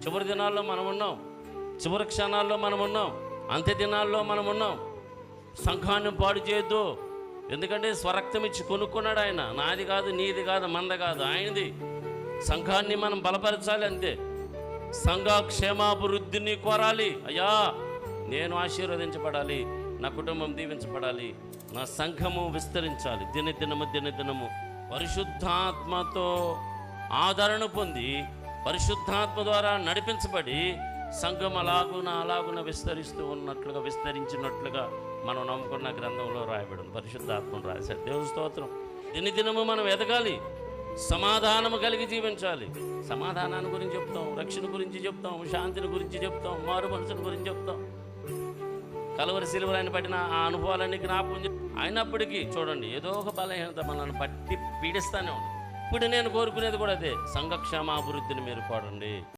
చివరి దినాల్లో మనం ఉన్నాం, చివరి క్షణాల్లో మనం ఉన్నాం, అంత్య దినాల్లో మనం ఉన్నాం. సంఘాన్ని పాడు చేయొద్దు. ఎందుకంటే స్వరక్తం ఇచ్చి కొనుక్కున్నాడు ఆయన. నాది కాదు, నీది కాదు, మంద కాదు, ఆయనది. సంఘాన్ని మనం బలపరచాలి, అంతే. సంఘ క్షేమాభివృద్ధిని కోరాలి. అయ్యా, నేను ఆశీర్వదించబడాలి, నా కుటుంబం దీవించబడాలి, నా సంఘము విస్తరించాలి. దినదినము పరిశుద్ధాత్మతో ఆదరణ పొంది, పరిశుద్ధాత్మ ద్వారా నడిపించబడి సంఘం అలాగున విస్తరిస్తూ ఉన్నట్లుగా, విస్తరించినట్లుగా మనం నమ్ముకున్న గ్రంథంలో రాయబడింది. పరిశుద్ధాత్మను రాశాడు. దేవుని స్తోత్రం. దినదినము మనం ఎదగాలి, సమాధానము కలిగి జీవించాలి. సమాధానాన్ని గురించి చెప్తాం, రక్షణ గురించి చెప్తాం, శాంతిని గురించి చెప్తాం, మారు మనసుని గురించి చెప్తాం. కలువరి సిలువలో ఆయన పట్టిన ఆ అనుభవాలన్నీ జ్ఞాపకం అయినప్పటికీ చూడండి, ఏదో ఒక బలహీనత మనల్ని పట్టి పీడిస్తానే ఉంది. ఇప్పుడు నేను కోరుకునేది కూడా అదే, సంఘ క్షేమాభివృద్ధిని మీరు కోరండి.